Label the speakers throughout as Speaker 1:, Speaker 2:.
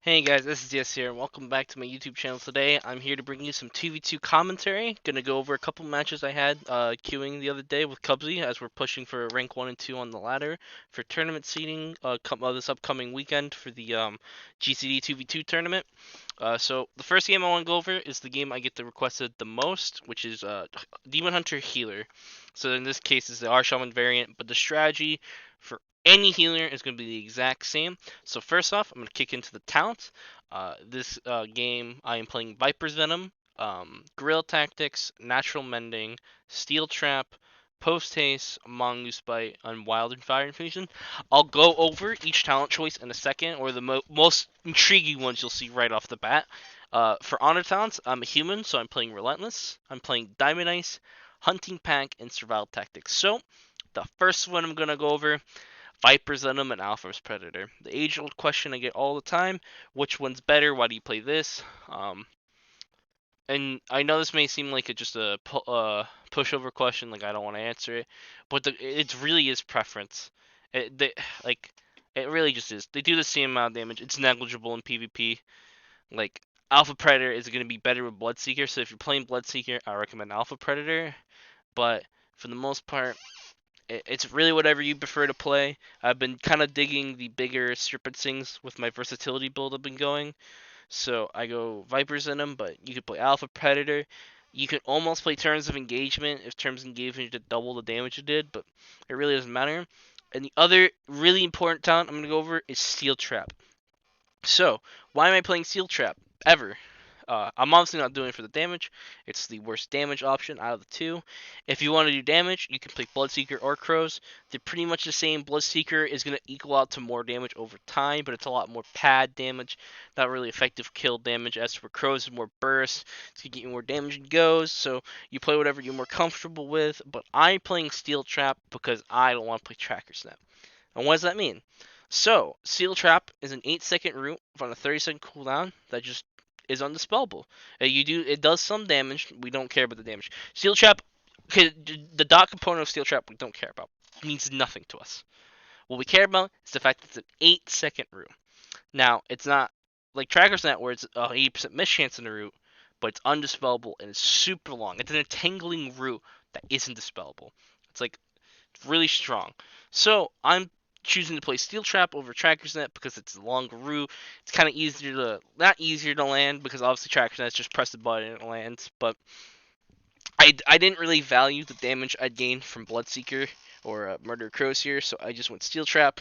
Speaker 1: Hey guys, this is DS here, and welcome back to my YouTube channel today. I'm here to bring you some 2v2 commentary. Gonna go over a couple matches I had queuing the other day with Cubsy as we're pushing for rank 1 and 2 on the ladder for tournament seeding this upcoming weekend for the GCD 2v2 tournament. So the first game I want to go over is the game I get requested the most, which is Demon Hunter Healer. So in this case, it's the R-Shaman variant, but the strategy for any healer is going to be the exact same. So first off, I'm going to kick into the talent. This game, I am playing Viper's Venom, Guerrilla Tactics, Natural Mending, Steel Trap, Post Haste, Mongoose Bite, and Wild and Fire Infusion. I'll go over each talent choice in a second, or the most intriguing ones you'll see right off the bat. For honor talents, I'm a human, so I'm playing Relentless. I'm playing Diamond Ice, Hunting Pack, and Survival Tactics. So, the first one I'm going to go over, Viper's Venom and Alpha's Predator. The age-old question I get all the time, which one's better? Why do you play this? And I know this may seem like just a pushover question, like I don't want to answer it, but it really is preference. Like, it really just is. They do the same amount of damage. It's negligible in PvP. Like, Alpha Predator is going to be better with Bloodseeker, so if you're playing Bloodseeker, I recommend Alpha Predator. But for the most part, it's really whatever you prefer to play. I've been kind of digging the bigger Serpent Stings with my versatility build I've been going. So I go Vipers in them, but you could play Alpha Predator. You could almost play Terms of Engagement if Terms of Engagement did double the damage it did, but it really doesn't matter. And the other really important talent I'm going to go over is Steel Trap. So, why am I playing Steel Trap? Ever. I'm obviously not doing it for the damage. It's the worst damage option out of the two. If you want to do damage, you can play Bloodseeker or Crows. They're pretty much the same. Bloodseeker is going to equal out to more damage over time, but it's a lot more pad damage, not really effective kill damage. As for Crows, it's more burst. It's going to get you more damage and goes, so you play whatever you're more comfortable with. But I'm playing Steel Trap because I don't want to play Tracker Snap. And what does that mean? So, Steel Trap is an 8-second root on a 30-second cooldown that just is undispellable. It does some damage. We don't care about the damage. Steel Trap, the dot component of Steel Trap, we don't care about. It means nothing to us. What we care about is the fact that it's an 8-second root. Now, it's not like Tracker's Net where it's a 80% miss chance in the root, but it's undispellable and it's super long. It's an entangling root that isn't dispellable. It's like really strong. So I'm choosing to play Steel Trap over Tracker's Net because it's a longer route. It's kind of easier to, not easier to land because obviously Tracker's Net just press the button and it lands, but I didn't really value the damage I'd gained from Bloodseeker or Murder Crows here, so I just went Steel Trap.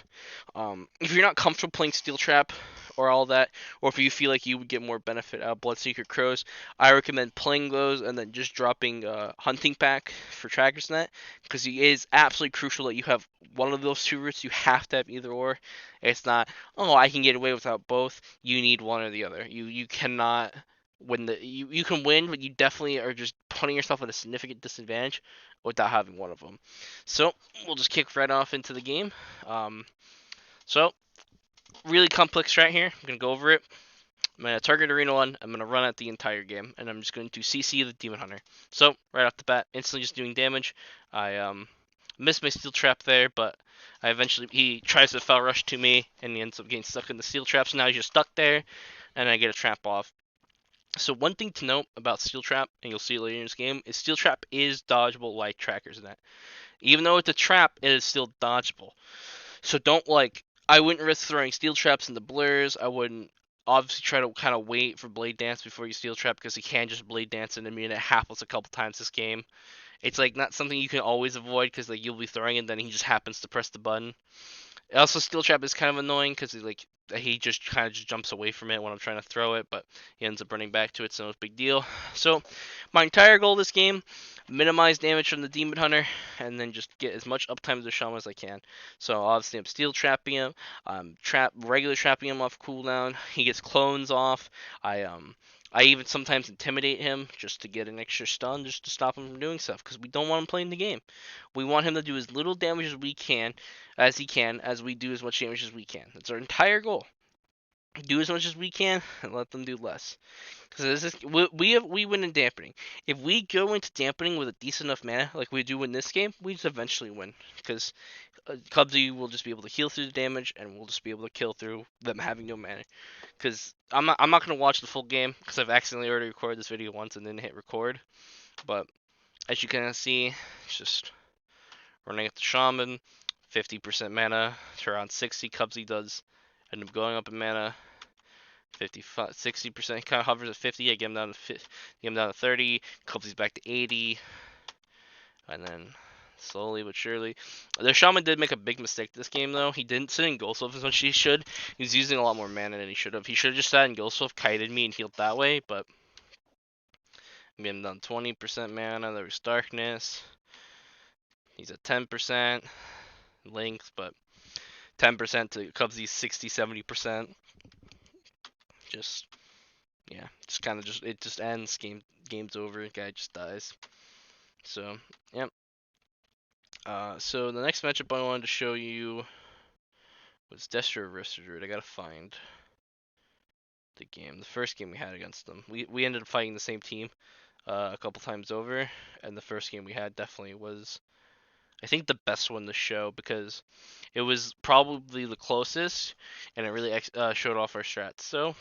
Speaker 1: If you're not comfortable playing Steel Trap or all that, or if you feel like you would get more benefit out of Bloodseeker Crows, I recommend playing those and then just dropping Hunting Pack for Tracker's Net, because it is absolutely crucial that you have one of those two routes. You have to have either or. It's not, oh, I can get away without both. You need one or the other. You cannot you can win, but you definitely are just putting yourself at a significant disadvantage without having one of them. So we'll just kick right off into the game. So really complex strat here. I'm gonna go over it. I'm gonna target Arena 1. I'm gonna run it the entire game, and I'm just going to CC the Demon Hunter. So right off the bat, instantly just doing damage. I missed my Steel Trap there, but he tries to foul rush to me, and he ends up getting stuck in the Steel Trap. So now he's just stuck there, and I get a trap off. So one thing to note about Steel Trap, and you'll see it later in this game, is Steel Trap is dodgeable like Tracker's Net. Even though it's a trap, it is still dodgeable. So I wouldn't risk throwing Steel Traps into blurs. I wouldn't obviously try to kind of wait for Blade Dance before you Steel Trap, because you can just Blade Dance in a minute. It happens a couple times this game. It's like not something you can always avoid, because like you'll be throwing it and then he just happens to press the button. Also, Steel Trap is kind of annoying because he just kind of just jumps away from it when I'm trying to throw it, but he ends up running back to it, so no big deal. So my entire goal this game, minimize damage from the Demon Hunter, and then just get as much uptime as the Shaman as I can. So obviously I'm Steel Trapping him, regular trapping him off cooldown. He gets clones off. I even sometimes intimidate him just to get an extra stun, just to stop him from doing stuff, because we don't want him playing the game. We want him to do as little damage as he can, as we do as much damage as we can. That's our entire goal. do as much as we can and let them do less. Because we win in dampening. If we go into dampening with a decent enough mana, like we do in this game, we just eventually win. Because Cubsy will just be able to heal through the damage, and we'll just be able to kill through them having no mana. Because I'm not gonna watch the full game because I've accidentally already recorded this video once and then hit record. But as you can see, it's just running at the shaman, 50% mana to around 60. Cubsy does end up going up in mana. 55, 60%, kind of hovers at 50. I get him down to 50, get him down to 30. Cubsy's back to 80, and then slowly but surely. The shaman did make a big mistake this game though. He didn't sit in Ghost as much as he should. He was using a lot more mana than he should have. He should have just sat in Ghost kited me, and healed that way. But I get him down 20% mana. There was darkness. He's at 10% length, but 10% to Cubsy's 60, 70%. Just yeah, just kind of just it just ends. Game's over. Guy just dies. So yep. So the next matchup I wanted to show you was Destro versus Druid. I gotta find the game. The first game we had against them. We ended up fighting the same team a couple times over, and the first game we had definitely was, I think, the best one to show because it was probably the closest, and it really showed off our strats. So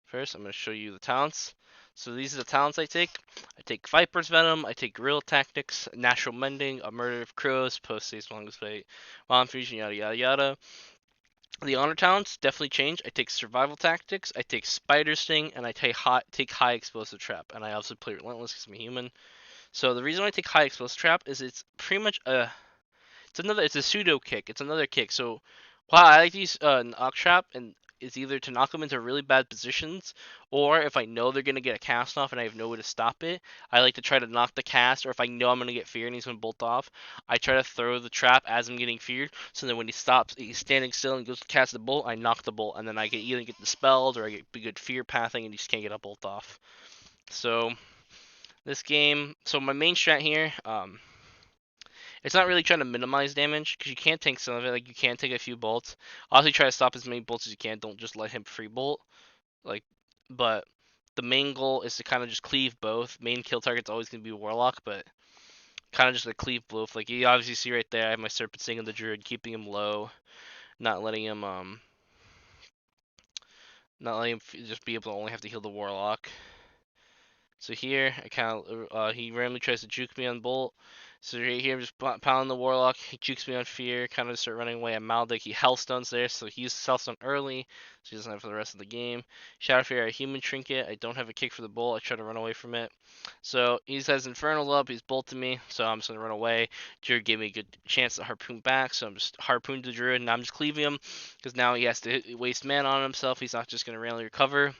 Speaker 1: first, I'm going to show you the talents. So these are the talents I take. I take Viper's Venom, I take Guerrilla Tactics, Natural Mending, A Murder of Crows, Post Haste, Longest Fate, Bomb Fusion, yada yada yada. The honor talents definitely change. I take Survival Tactics, I take Spider Sting, and I take High Explosive Trap. And I also play Relentless because I'm a human. So the reason why I take High Explosive Trap is it's pretty much it's a pseudo kick. It's another kick. So while I like to use knock trap, and it's either to knock them into really bad positions, or if I know they're gonna get a cast off and I have no way to stop it, I like to try to knock the cast. Or if I know I'm gonna get feared and he's gonna bolt off, I try to throw the trap as I'm getting feared, so that when he stops, he's standing still and goes to cast the bolt, I knock the bolt, and then I get either get dispelled or I get good fear pathing and he just can't get a bolt off. So this game, so my main strat here, it's not really trying to minimize damage because you can't tank some of it. Like you can take a few bolts. Obviously, try to stop as many bolts as you can. Don't just let him free bolt. Like, but the main goal is to kind of just cleave both. Main kill target's always gonna be Warlock, but kind of just to cleave both. Like you obviously see right there, I have my Serpent Sting and the Druid, keeping him low, not letting him not letting him just be able to only have to heal the Warlock. So here, I kind of he randomly tries to juke me on bolt. So right here, I'm just pounding the Warlock. He jukes me on fear, kind of start running away. I'm Maldic. He Hellstones there, so he uses Hellstone early, so he doesn't have for the rest of the game. Shadow Fear, a Human Trinket. I don't have a kick for the bolt. I try to run away from it. So he has Infernal up. He's bolting me, so I'm just gonna run away. Druid gave me a good chance to harpoon back, so I'm just harpooned the Druid, and I'm just cleaving him because now he has to waste mana on himself. He's not just gonna randomly recover.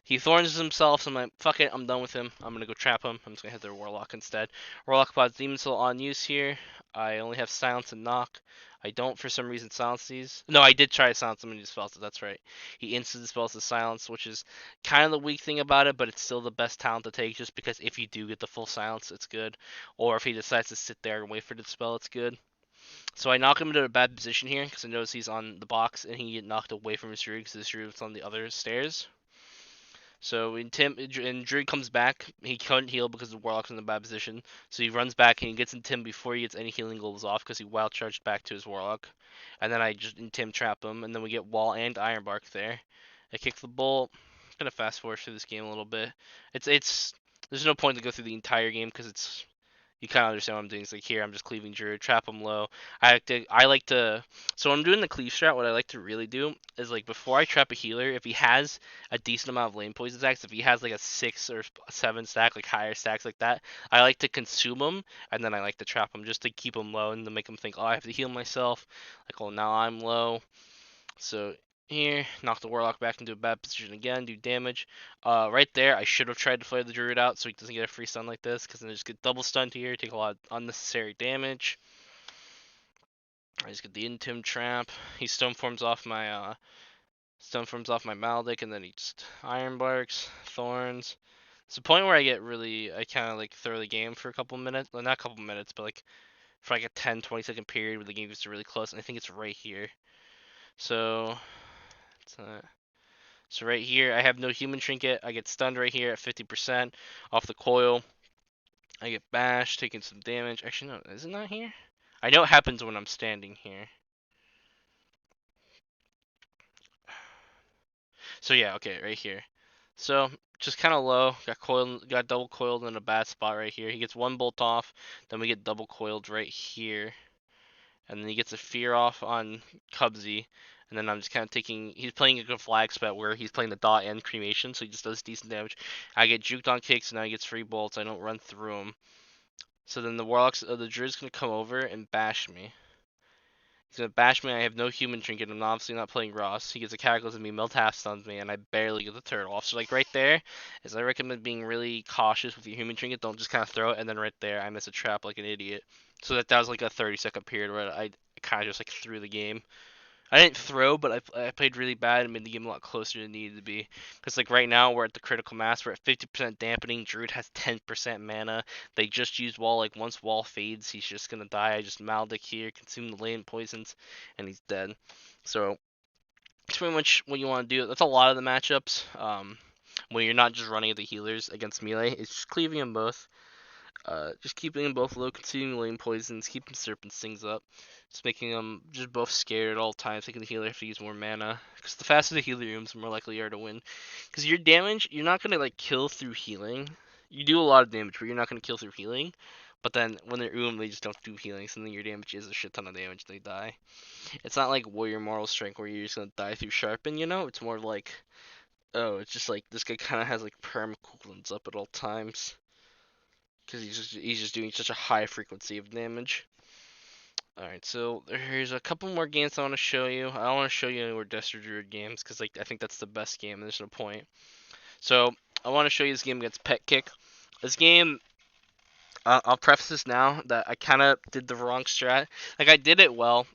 Speaker 1: He thorns himself, so I'm like, fuck it, I'm done with him. I'm gonna go trap him. I'm just gonna hit their Warlock instead. Warlock Pod's Demon Soul on use here. I only have Silence and Knock. I don't, for some reason, silence these. No, I did try to silence him and he dispels it, that's right. He instant dispels the silence, which is kind of the weak thing about it, but it's still the best talent to take just because if you do get the full silence, it's good. Or if he decides to sit there and wait for the dispel, it's good. So I knock him into a bad position here because I notice he's on the box and he get knocked away from his Druid because his Druid's on the other stairs. So when Druid comes back, he couldn't heal because the Warlock's in a bad position. So he runs back and he gets in Tim before he gets any healing goals off because he wild charged back to his Warlock. And then I just in Tim trap him, and then we get Wall and Ironbark there. I kick the bolt. I'm gonna fast forward through this game a little bit. It's there's no point to go through the entire game because it's you kind of understand what I'm doing. It's like here, I'm just cleaving Druid, trap him low. I like to. So when I'm doing the cleave strat, what I like to really do is like before I trap a healer, if he has a decent amount of lane poison stacks, if he has like a 6 or 7 stack, like higher stacks like that, I like to consume him and then I like to trap him just to keep him low and to make him think, oh, I have to heal myself. Like, oh, now I'm low. So here, knock the Warlock back into a bad position again, do damage. Right there, I should have tried to flare the Druid out so he doesn't get a free stun like this, because then I just get double stunned here, take a lot of unnecessary damage. I just get the Intim Trap. He stone forms off my Maldic, and then he just Iron Barks, Thorns. It's the point where I kind of like throw the game for a couple minutes, well, not a couple minutes, but like for like a 10-20 second period where the game gets really close, and I think it's right here. So So right here, I have no human trinket. I get stunned right here at 50% off the coil. I get bashed, taking some damage. Actually, no, is it not here? I know it happens when I'm standing here. So yeah, okay, right here. So just kind of low. Got double coiled in a bad spot right here. He gets one bolt off. Then we get double coiled right here. And then he gets a fear off on Cubsy, and then I'm just kind of taking. He's playing a good flag spot where he's playing the dot and cremation, so he just does decent damage. I get juked on kicks, and now he gets free bolts. I don't run through him. So then the Druid's gonna come over and bash me. He's gonna bash me. I have no human trinket. I'm obviously not playing Ross. He gets a cataclysm me, melt half stuns me, and I barely get the turtle off. So like right there, is I recommend being really cautious with your human trinket. Don't just kind of throw it, and then right there I miss a trap like an idiot. So that was like a 30-second period where I kind of just like threw the game. I didn't throw, but I played really bad and made the game a lot closer than it needed to be. Because like right now we're at the critical mass. We're at 50% dampening. Druid has 10% mana. They just used wall. Like once wall fades, he's just gonna die. I just Maldic here, consume the lane poisons, and he's dead. So that's pretty much what you want to do. That's a lot of the matchups. When you're not just running at the healers against melee, it's just cleaving them both. Just keeping them both low, consuming lane poisons, keeping serpent stings up, just making them just both scared at all times, making the healer have to use more mana. Because the faster the healer rooms, the more likely you are to win. Because your damage, you're not gonna like kill through healing. You do a lot of damage, but you're not gonna kill through healing. But then when they're they just don't do healing, so then your damage is a shit ton of damage. They die. It's not like Warrior Moral Strength where you're just gonna die through sharpen. It's more like, oh, it's just like this guy kind of has like perm coolants up at all times because he's just doing such a high frequency of damage. Alright, so here's a couple more games I want to show you. I don't want to show you any more Destro Druid games because like I think that's the best game. And there's no point. So I want to show you this game against Pet Kick. This game, I'll preface this now that I kind of did the wrong strat. Like I did it well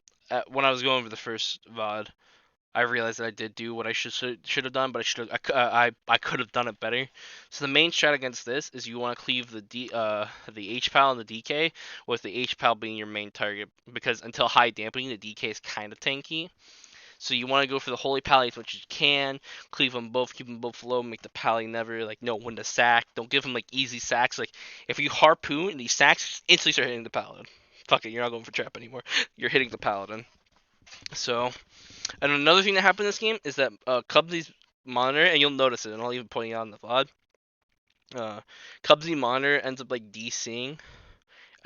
Speaker 1: when I was going over the first VOD. I realized that I did do what I should have done, but I could have done it better. So the main strat against this is you want to cleave the H pal and the DK, with the H pal being your main target, because until high dampening the DK is kind of tanky. So you want to go for the holy pally as much as you can, cleave them both, keep them both low, make the pally never like know when to sack. Don't give them like easy sacks. Like if you harpoon and these sacks, instantly start hitting the paladin. Fuck it, you're not going for trap anymore. You're hitting the paladin. So. And another thing that happened in this game is that Cubsy's monitor, and you'll notice it, and I'll even point it out in the VOD. Cubsy monitor ends up like DCing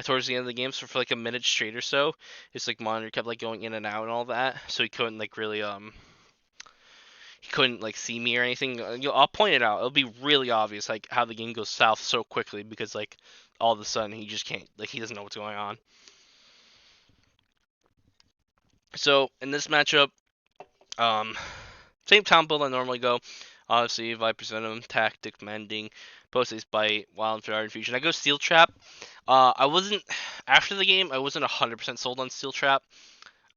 Speaker 1: towards the end of the game, so for like a minute straight or so, his like monitor kept like going in and out and all that, so he couldn't like really he couldn't like see me or anything. I'll point it out. It'll be really obvious like how the game goes south so quickly because like all of a sudden he just can't he doesn't know what's going on. So in this matchup, same town build I normally go. Obviously, Viper's Venom, Tactic, Mending, Post-Haste Bite, Wild Fire Infusion. I go Steel Trap. I wasn't, after the game, I wasn't 100% sold on Steel Trap.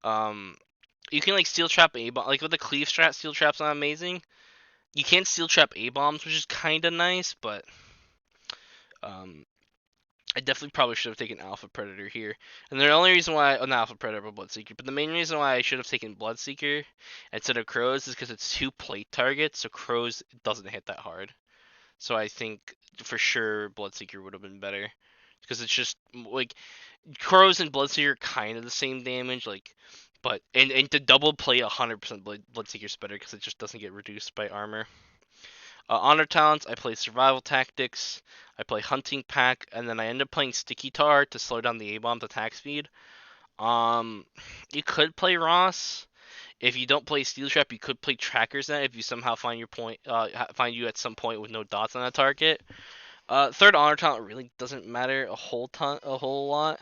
Speaker 1: You can, like, Steel Trap A-Bomb. Like, with the Cleave strat, Steel Trap's not amazing. You can Steel Trap A-Bombs, which is kind of nice, but, I definitely probably should have taken Alpha Predator here. And the only reason why, not Alpha Predator, but Bloodseeker, but the main reason why I should have taken Bloodseeker instead of Crows is because it's 2 plate targets, so Crows doesn't hit that hard. So I think for sure Bloodseeker would have been better. Because it's just, like, Crows and Bloodseeker are kind of the same damage, like, but, and to double play 100% Bloodseeker's better because it just doesn't get reduced by armor. Honor talents, I play survival tactics, I play hunting pack, and then I end up playing sticky tar to slow down the A-bomb's attack speed. You could play Ross. If you don't play steel trap, you could play trackers net if you somehow find find you at some point with no dots on a target. Third honor talent really doesn't matter a whole lot.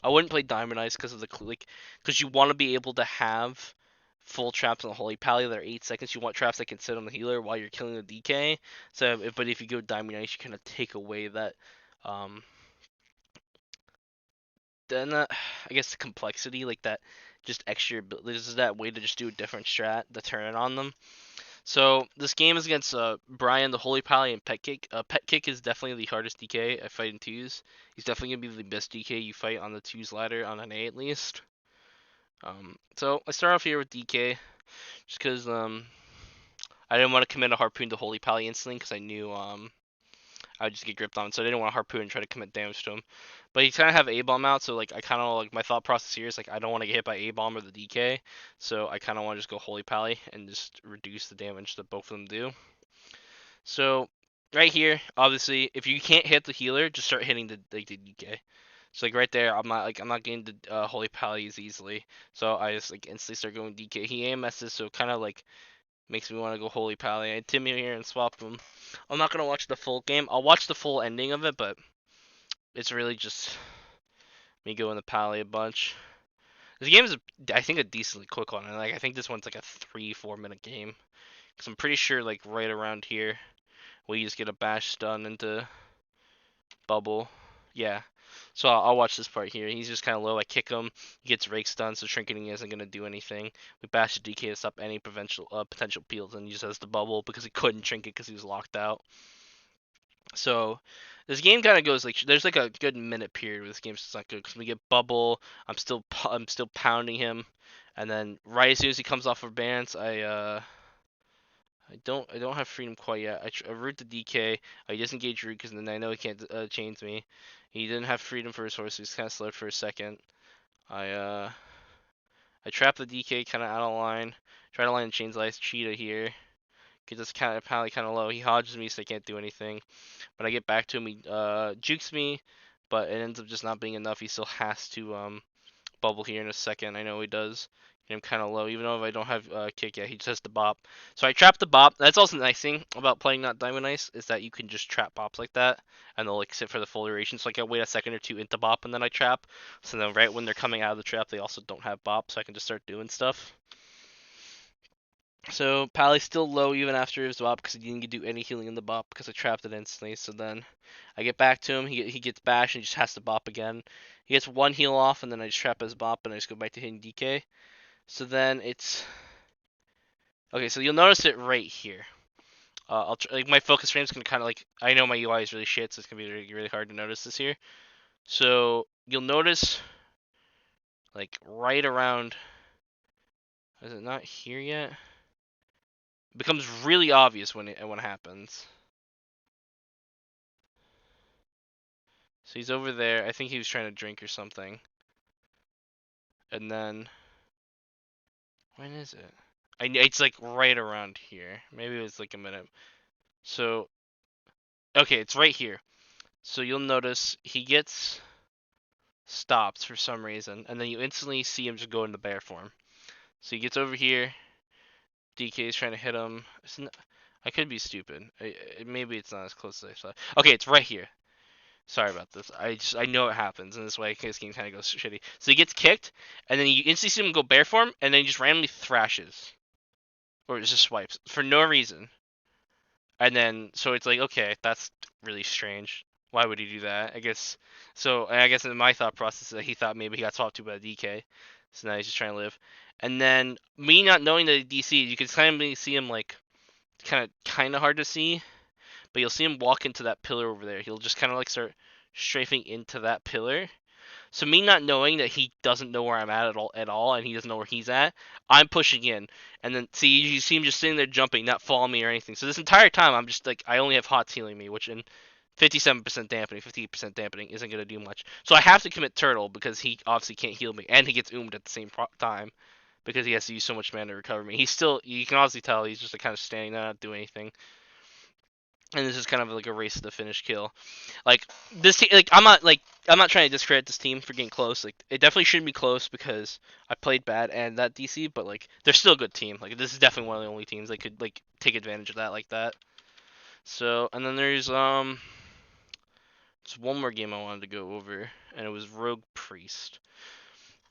Speaker 1: I wouldn't play Diamond Eyes because of because you want to be able to have full traps on the Holy Pally that are 8 seconds. You want traps that can sit on the healer while you're killing the DK. But if you go Diamond Eyes, you kind of take away that. Then I guess the complexity, like that, just extra. This is that way to just do a different strat to turn it on them. So this game is against Brian, the Holy Pally, and Pet Kick. Pet Kick is definitely the hardest DK I fight in twos. He's definitely gonna be the best DK you fight on the twos ladder on an A at least. So I start off here with DK. just because I didn't want to commit a harpoon to Holy Pally instantly because I knew I would just get gripped on, so I didn't want to harpoon and try to commit damage to him. But he kind of have A-bomb out, so like I kind of like my thought process here is like I don't want to get hit by A-bomb or the DK, so I kind of want to just go Holy Pally and just reduce the damage that both of them do. So right here, obviously, if you can't hit the healer, just start hitting the DK. So like right there, I'm not getting the Holy Pally as easily, so I just like instantly start going DK. He AMSs, so kind of like makes me want to go Holy Pally. I Timmy here and swap him. I'm not gonna watch the full game. I'll watch the full ending of it, but it's really just me going the Pally a bunch. This game is, I think, a decently quick one. And like, I think this one's like a 3-4 minute game. Cause I'm pretty sure like right around here, we just get a bash stun into bubble. Yeah. So I'll watch this part here. He's just kind of low. I kick him. He gets rake stun, so trinketing isn't gonna do anything. We bash the DK to stop any potential peels, and he just has the bubble because he couldn't trinket because he was locked out. So this game kind of goes like there's like a good minute period where this game's just not good because we get bubble. I'm still pounding him, and then right as soon as he comes off of bans, I don't have freedom quite yet. I root the DK. I disengage root because then I know he can't chains me. He didn't have freedom for his horse. So he's kind of slowed for a second. I trap the DK kind of out of line. Try to line chains lice cheetah here. Get this kind of pally kind of low. He hodges me so I can't do anything. When I get back to him, he jukes me, but it ends up just not being enough. He still has to bubble here in a second. I know he does. I'm kind of low, even though if I don't have kick yet, he just has the bop. So I trap the bop. That's also the nice thing about playing not Diamond Ice is that you can just trap bops like that, and they'll like sit for the full duration. So like I wait a second or two into bop, and then I trap. So then right when they're coming out of the trap, they also don't have bop, so I can just start doing stuff. So Pally's still low even after his bop because he didn't do any healing in the bop because I trapped it instantly. So then I get back to him. He gets bash and he just has to bop again. He gets one heal off and then I just trap his bop and I just go back to hitting DK. So then it's okay. So you'll notice it right here. Like my focus frame is gonna kind of like I know my UI is really shit, so it's gonna be really, really hard to notice this here. So you'll notice like right around. Is it not here yet? It becomes really obvious when it happens. So he's over there. I think he was trying to drink or something. And then when is it? It's like right around here. Maybe it was like a minute. So okay, it's right here. So you'll notice he gets stopped for some reason, and then you instantly see him just go into bear form. So he gets over here. DK is trying to hit him. I could be stupid. Maybe it's not as close as I thought. Okay, it's right here. Sorry about this. I know it happens, and this way this game kind of goes shitty. So he gets kicked, and then you instantly see him go bear form, and then he just randomly thrashes, or just swipes for no reason. And then so it's like, okay, that's really strange. Why would he do that? I guess so. I guess in my thought process that he thought maybe he got swapped to by DK, so now he's just trying to live. And then me not knowing that DC, you can kind of see him like kind of hard to see. But you'll see him walk into that pillar over there. He'll just kind of like start strafing into that pillar. So me not knowing that he doesn't know where I'm at all, and he doesn't know where he's at, I'm pushing in, and then see you see him just sitting there jumping, not following me or anything. So this entire time I'm just like I only have Hots healing me, which in 57% dampening, 58% dampening isn't gonna do much. So I have to commit Turtle because he obviously can't heal me, and he gets oomed at the same time because he has to use so much mana to recover me. He's still, you can obviously tell he's just like kind of standing there, not doing anything. And this is kind of like a race to the finish kill. Like this team, like I'm not trying to discredit this team for getting close. Like it definitely shouldn't be close because I played bad and that DC, but like they're still a good team. Like this is definitely one of the only teams that could like take advantage of that like that. So and then there's one more game I wanted to go over, and it was Rogue Priest.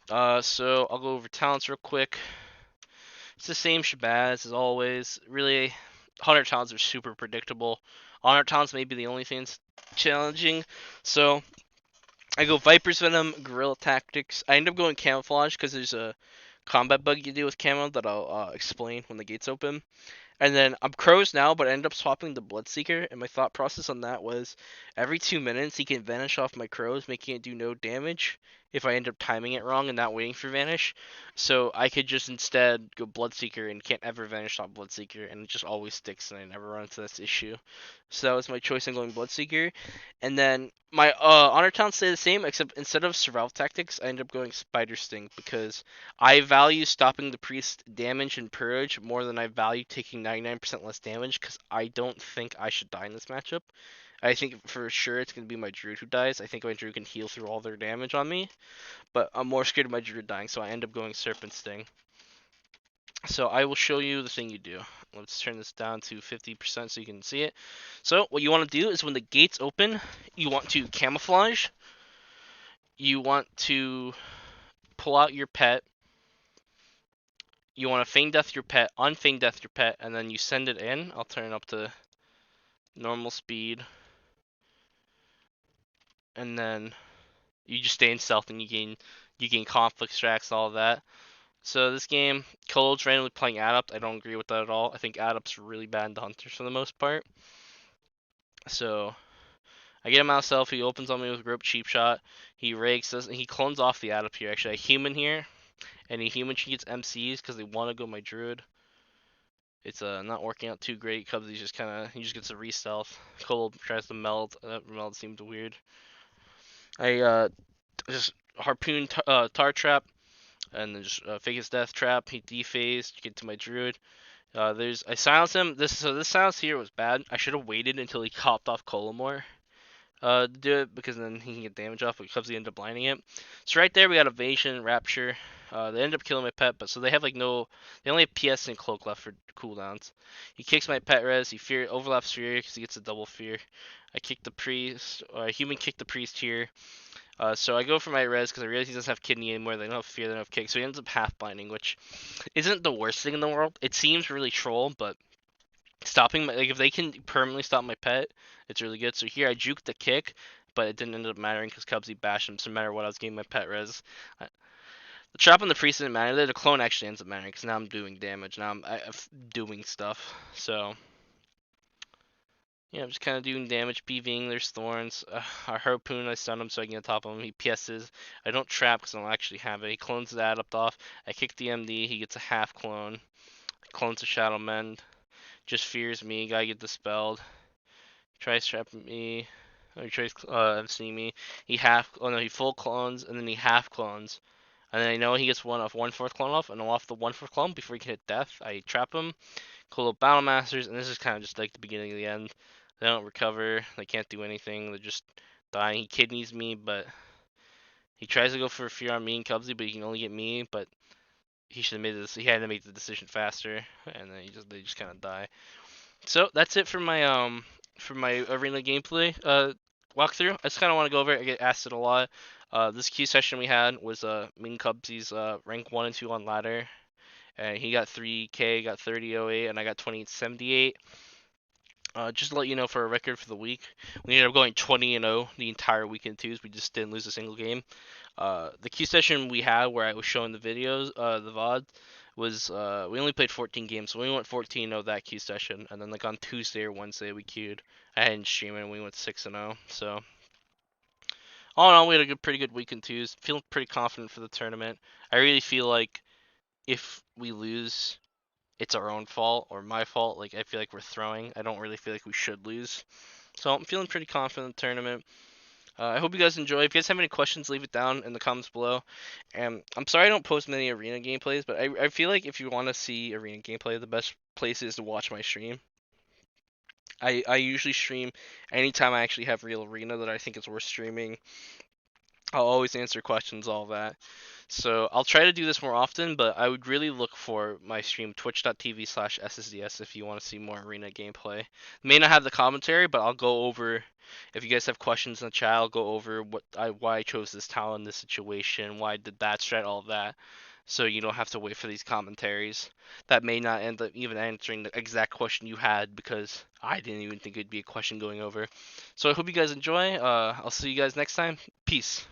Speaker 1: So I'll go over talents real quick. It's the same shabazz as always. Really, 100 talents are super predictable. 100 talents may be the only thing that's challenging. So I go Viper's Venom, Guerrilla Tactics. I end up going Camouflage because there's a combat bug you do with Camo that I'll explain when the gates open. And then I'm Crows now, but I end up swapping the Bloodseeker, and my thought process on that was every 2 minutes he can vanish off my Crows, making it do no damage if I end up timing it wrong and not waiting for Vanish. So I could just instead go Bloodseeker and can't ever Vanish on Bloodseeker, and it just always sticks, and I never run into this issue. So that was my choice in going Bloodseeker. And then my Honor Town stayed the same, except instead of Survival Tactics, I ended up going Spider Sting because I value stopping the priest damage and purge more than I value taking 99% less damage, because I don't think I should die in this matchup. I think for sure it's going to be my Druid who dies. I think my Druid can heal through all their damage on me, but I'm more scared of my Druid dying, so I end up going Serpent Sting. So I will show you the thing you do. Let's turn this down to 50% so you can see it. So what you want to do is when the gates open, you want to camouflage. You want to pull out your pet. You want to feign death your pet, unfeign death your pet, and then you send it in. I'll turn it up to normal speed. And then you just stay in stealth and you gain conflict stacks, all of that. So this game, Cold's randomly playing Adept. I don't agree with that at all. I think Adept's really bad into Hunters for the most part. So I get him out of stealth. He opens on me with Rope Cheap Shot. He rakes us. He clones off the Adept here. Actually, a human here, and a human cheats MCs because they want to go my Druid. It's not working out too great. Cubsy's just he just gets a re-stealth. Cold tries to meld. That meld seemed weird. I just harpoon tar trap, and then just fake his death trap. He dephased, get to my Druid. I silenced him. This silence here was bad. I should have waited until he copped off Colomore to do it, because then he can get damage off, but Cubsy ended up blinding it. So right there we got Evasion, Rapture. They ended up killing my pet, but so they have they only have PS and Cloak left for cooldowns. He kicks my pet res. He overlaps Fear because he gets a double Fear. I kick the priest, or human kick the priest here. So I go for my res because I realize he doesn't have kidney anymore. They don't have fear, they don't have kick, so he ends up half blinding, which isn't the worst thing in the world. It seems really troll, but stopping if they can permanently stop my pet, it's really good. So here I juked the kick, but it didn't end up mattering because Cubsy bashed him. So no matter what, I was getting my pet res. The trap on the priest didn't matter. The clone actually ends up mattering because now I'm doing damage. Now I'm doing stuff. So yeah, I'm just kind of doing damage, PVing. There's thorns. Our harpoon, I stun him so I can get top of him. He PS's. I don't trap because I don't actually have it. He clones that up off. I kick the MD. He gets a half clone. Clones a Shadow Mend. Just fears me. Guy get dispelled. Tries trapping me. He tries MCing me. He full clones and then he half clones. And then I know he gets 1/4 clone off, and off the 1/4 clone before he can hit death. I trap him. Call up Battle Masters, and this is kind of just like the beginning of the end. They don't recover. They can't do anything. They're just dying. He kidneys me, but he tries to go for a fear on me and Cubsy, but he can only get me. But he should have made this. He had to make the decision faster, and then they just kind of die. So that's it for my arena gameplay walkthrough. I just kind of want to go over it. I get asked it a lot. This queue session we had was me and Cubsy's rank 1 and 2 on ladder. And he got 3K, got 30.08, and I got 28.78. Just to let you know, for a record for the week, we ended up going 20-0 the entire weekend twos. We just didn't lose a single game. The queue session we had where I was showing the videos, the VOD, was we only played 14 games, so we went 14-0 that queue session. And then like on Tuesday or Wednesday we queued. I hadn't streamed and we went 6-0. So all in all, we had a pretty good weekend twos. Feeling pretty confident for the tournament. I really feel like if we lose, it's our own fault or my fault. Like, I feel like we're throwing. I don't really feel like we should lose. So I'm feeling pretty confident in the tournament. I hope you guys enjoy. If you guys have any questions, leave it down in the comments below. And I'm sorry I don't post many arena gameplays, but I feel like if you want to see arena gameplay, the best place is to watch my stream. I usually stream anytime I actually have real arena that I think is worth streaming. I'll always answer questions, all that. So I'll try to do this more often, but I would really look for my stream, twitch.tv/SSDS, if you want to see more arena gameplay. May not have the commentary, but I'll go over, if you guys have questions in the chat, I'll go over why I chose this talent in this situation, why I did that strat, all of that. So you don't have to wait for these commentaries that may not end up even answering the exact question you had, because I didn't even think it'd be a question going over. So I hope you guys enjoy. I'll see you guys next time. Peace.